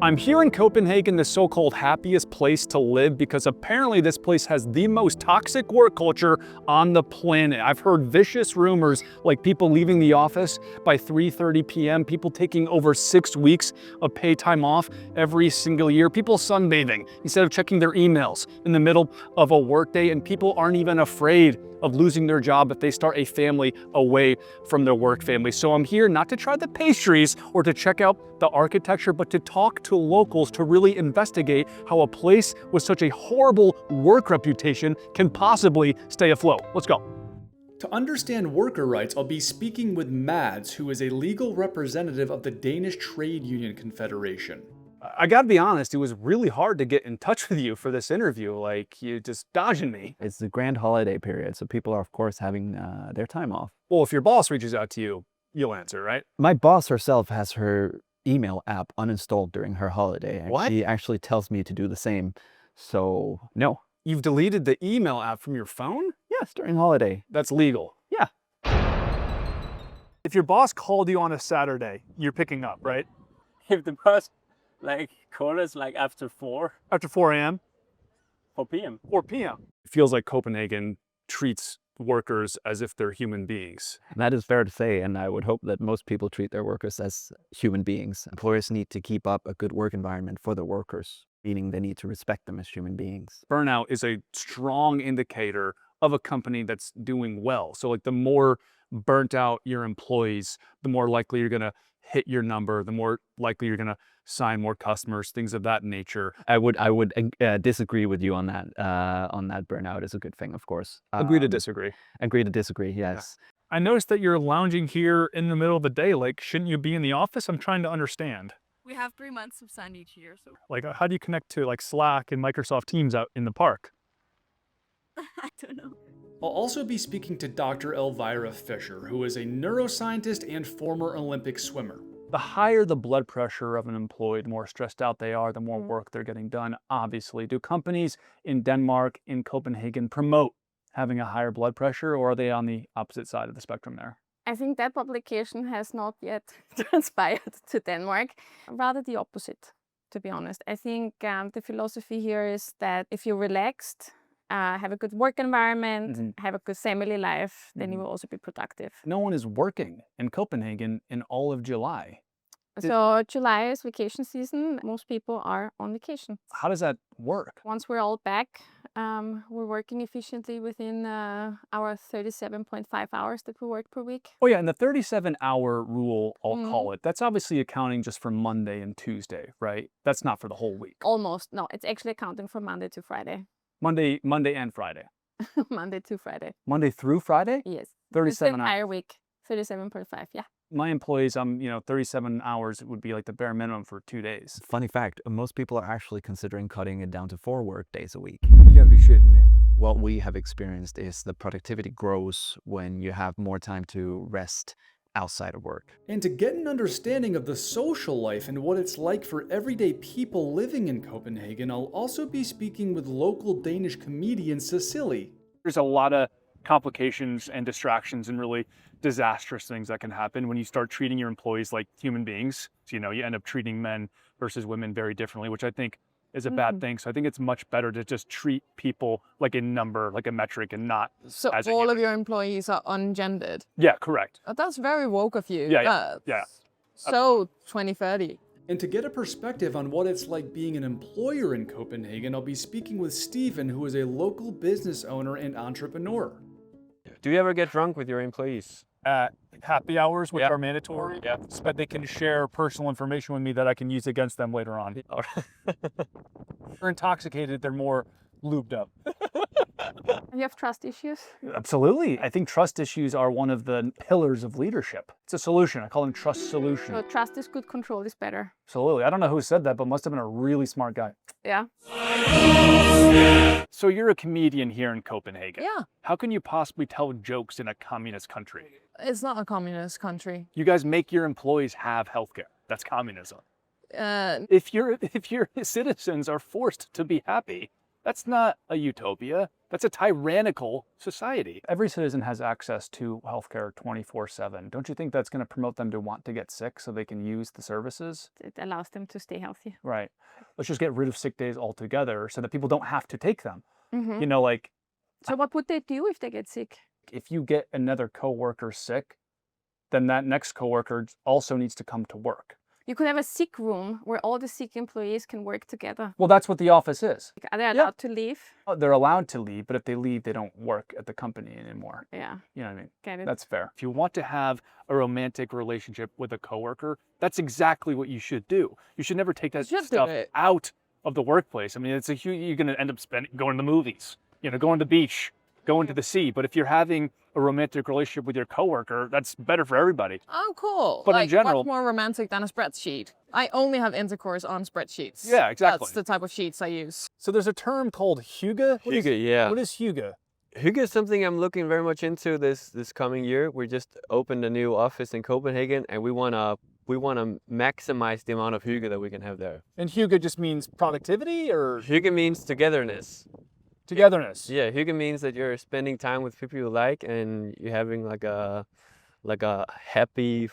I'm here in Copenhagen, the so-called happiest place to live, because apparently this place has the most toxic work culture on the planet. I've heard vicious rumors like people leaving the office by 3:30 p.m., people taking over 6 weeks of paid time off every single year, people sunbathing instead of checking their emails in the middle of a workday, and people aren't even afraid of losing their job if they start a family away from their work family. So I'm here not to try the pastries or to check out the architecture, but to talk to locals to really investigate how a place with such a horrible work reputation can possibly stay afloat. Let's go. To understand worker rights, I'll be speaking with Mads, who is a legal representative of the Danish Trade Union Confederation. I gotta be honest, it was really hard to get in touch with you for this interview. Like, you're just dodging me. It's the grand holiday period, so people are, of course, having their time off. Well, if your boss reaches out to you, you'll answer, right? My boss herself has her email app uninstalled during her holiday. And What? she actually tells me to do the same. So, no. You've deleted the email app from your phone? Yes, during holiday. That's legal. Yeah. If your boss called you on a Saturday, you're picking up, right? If the boss call us after 4 After 4 a.m.? p.m. 4 p.m. It feels like Copenhagen treats workers as if they're human beings. That is fair to say, and I would hope that most people treat their workers as human beings. Employers need to keep up a good work environment for the workers, meaning they need to respect them as human beings. Burnout is a strong indicator of a company that's doing well. So like the more burnt out your employees, the more likely you're gonna hit your number, the more likely you're gonna sign more customers, things of that nature. I would disagree with you on that. Burnout is a good thing, of course. Agree to disagree. Agree to disagree, yes. I noticed that you're lounging here in the middle of the day. Like, shouldn't you be in the office? I'm trying to understand. We have 3 months of sun each year, so Like, how do you connect to like Slack and Microsoft Teams out in the park? I don't know. I'll also be speaking to Dr. Elvira Fisher, who is a neuroscientist and former Olympic swimmer. The higher the blood pressure of an employee, the more stressed out they are, the more work they're getting done, obviously. Do companies in Denmark, in Copenhagen, promote having a higher blood pressure, or are they on the opposite side of the spectrum there? I think that publication has not yet transpired to Denmark. Rather the opposite, to be honest. I think the philosophy here is that if you're relaxed, have a good work environment, have a good family life, then you will also be productive. No one is working in Copenhagen in all of July. So July is vacation season. Most people are on vacation. How does that work? Once we're all back, we're working efficiently within our 37.5 hours that we work per week. Oh yeah, and the 37-hour rule, I'll call it, that's obviously accounting just for Monday and Tuesday, right? That's not for the whole week. Almost. No, it's actually accounting for Monday to Friday. Monday and Friday. Monday to Friday. Monday through Friday? Yes. 37 It's the hours. entire week. 37.5, yeah. My employees, 37 hours would be like the bare minimum for 2 days. Funny fact, most people are actually considering cutting it down to 4 work days a week. You gotta be shitting me. What we have experienced is the productivity grows when you have more time to rest outside of work. And to get an understanding of the social life and what it's like for everyday people living in Copenhagen, I'll also be speaking with local Danish comedian Cecily. There's a lot of complications and distractions and really disastrous things that can happen when you start treating your employees like human beings. So, you end up treating men versus women very differently, which I think is a bad thing. So I think it's much better to just treat people like a number, like a metric, and not So as a all human. of your employees are ungendered. Yeah, correct. That's very woke of you. Yeah. So 2030. And to get a perspective on what it's like being an employer in Copenhagen, I'll be speaking with Stephen, who is a local business owner and entrepreneur. Do you ever get drunk with your employees? At happy hours, which Yeah. are mandatory, so that they can share personal information with me that I can use against them later on. They're intoxicated, they're more lubed up. You have trust issues? Absolutely. I think trust issues are one of the pillars of leadership. It's a solution. I call them trust solution. So trust is good, control is better. Absolutely. I don't know who said that, but must have been a really smart guy. Yeah. So you're a comedian here in Copenhagen. Yeah. How can you possibly tell jokes in a communist country? It's not a communist country. You guys make your employees have healthcare. That's communism. Uh, If your citizens are forced to be happy, That's not a utopia. That's a tyrannical society. Every citizen has access to healthcare 24/7. Don't you think that's going to promote them to want to get sick so they can use the services? It allows them to stay healthy. Right. Let's just get rid of sick days altogether so that people don't have to take them. Mhm. You know, like So what would they do if they get sick? if you get another coworker sick, then that next coworker also needs to come to work. You could have a sick room where all the sick employees can work together. Well, that's what the office is. Are they allowed to leave? Oh, they're allowed to leave, but if they leave, they don't work at the company anymore. Yeah, You know what I mean? get it. That's fair. If you want to have a romantic relationship with a coworker, that's exactly what you should do. You should never take that You should do stuff it. out of the workplace. I mean, it's a huge, you're going to end up going to the movies, going to the beach, going to the sea. But if you're having a romantic relationship with your coworker, that's better for everybody. Oh, cool. But in like, general- much more romantic than a spreadsheet. I only have intercourse on spreadsheets. Yeah, exactly. That's the type of sheets I use. So there's a term called hygge. Hygge, yeah. What is hygge? Hygge is something I'm looking very much into this coming year. We just opened a new office in Copenhagen, and we wanna maximize the amount of hygge that we can have there. And hygge just means productivity or Hygge means togetherness. togetherness? Yeah, hygge means that you're spending time with people you like, and you're having like a happy,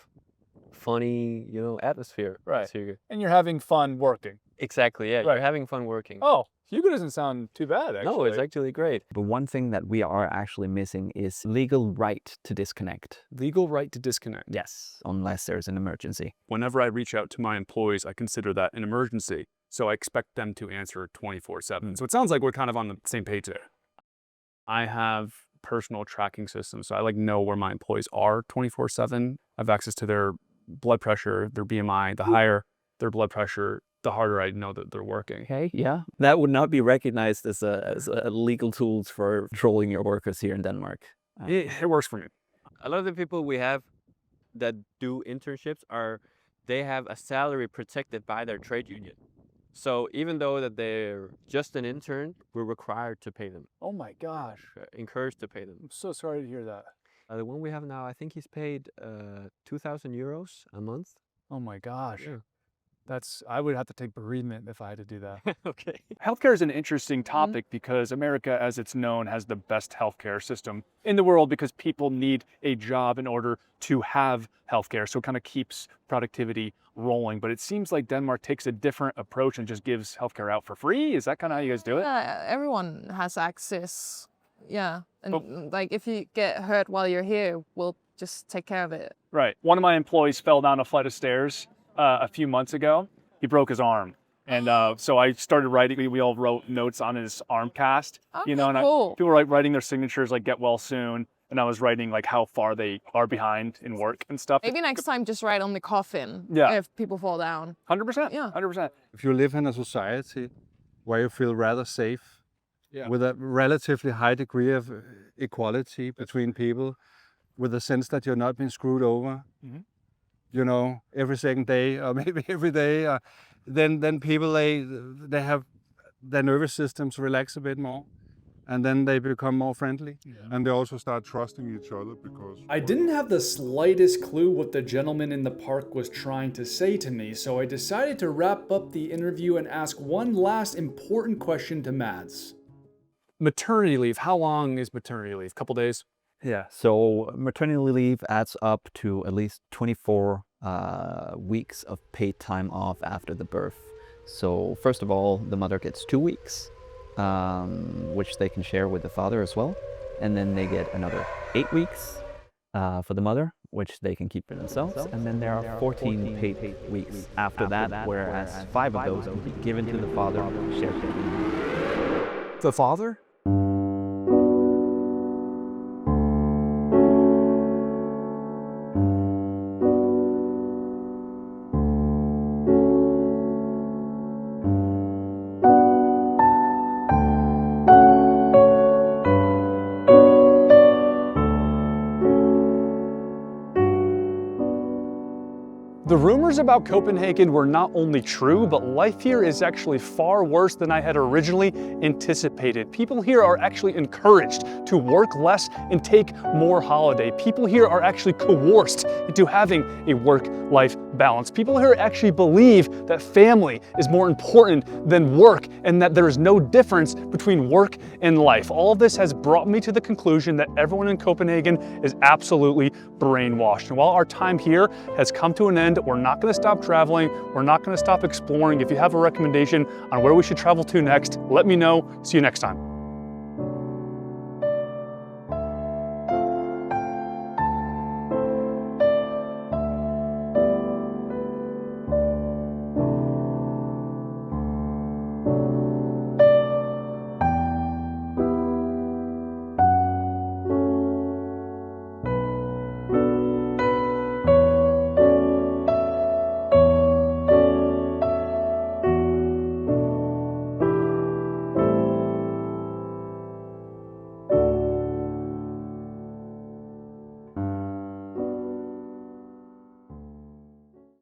funny, atmosphere. Right. That's hygge. And you're having fun working. Exactly. Yeah, Right. you're having fun working. Oh, hygge doesn't sound too bad, actually. No, it's actually great. But one thing that we are actually missing is legal right to disconnect. Legal right to disconnect. Yes, unless there's an emergency. Whenever I reach out to my employees, I consider that an emergency. So I expect them to answer 24/7. So it sounds like we're kind of on the same page there. I have personal tracking systems. So I know where my employees are 24/7. I have access to their blood pressure, their BMI. The higher their blood pressure, the harder I know that they're working. Okay, yeah. That would not be recognized as a legal tools for controlling your workers here in Denmark. It works for me. A lot of the people we have that do internships they have a salary protected by their trade union. So even though that they're just an intern, we're required to pay them, Oh my gosh. encouraged to pay them. I'm so sorry to hear that. The one we have now, I think he's paid 2,000 euros a month. Oh my gosh. Yeah. I would have to take bereavement if I had to do that. Okay. Healthcare is an interesting topic because America, as it's known, has the best healthcare system in the world because people need a job in order to have healthcare. So it kind of keeps productivity rolling. But it seems like Denmark takes a different approach and just gives healthcare out for free. Is that kind of how you guys do it? Yeah, everyone has access. Yeah. And like if you get hurt while you're here, we'll just take care of it. Right. One of my employees fell down a flight of stairs a few months ago. He broke his arm. And so I started writing, we all wrote notes on his arm cast, Okay, and cool. people were writing their signatures, get well soon. And I was writing how far they are behind in work and stuff. Maybe next time just write on the coffin Yeah. if people fall down. 100%. Yeah. 100%. If you live in a society where you feel rather safe, with a relatively high degree of equality between people, with a sense that you're not being screwed over, every second day or maybe every day, then people they have their nervous systems relax a bit more, and then they become more friendly. And they also start trusting each other because I didn't have the slightest clue what the gentleman in the park was trying to say to me, so I decided to wrap up the interview and ask one last important question to Mads. Maternity leave. How long is maternity leave? Couple days? Yeah, so maternity leave adds up to at least 24 weeks of paid time off after the birth. So first of all, the mother gets 2 weeks, which they can share with the father as well. And then they get another 8 weeks for the mother, which they can keep for themselves. And then there are 14 paid weeks after that, whereas 5 of those will be given to the father, shared with him. The father? The rumors about Copenhagen were not only true, but life here is actually far worse than I had originally anticipated. People here are actually encouraged to work less and take more holiday. People here are actually coerced into having a work-life balance. People here actually believe that family is more important than work and that there is no difference between work and life. All of this has brought me to the conclusion that everyone in Copenhagen is absolutely brainwashed. And while our time here has come to an end, we're not going to stop traveling. We're not going to stop exploring. If you have a recommendation on where we should travel to next, let me know. See you next time.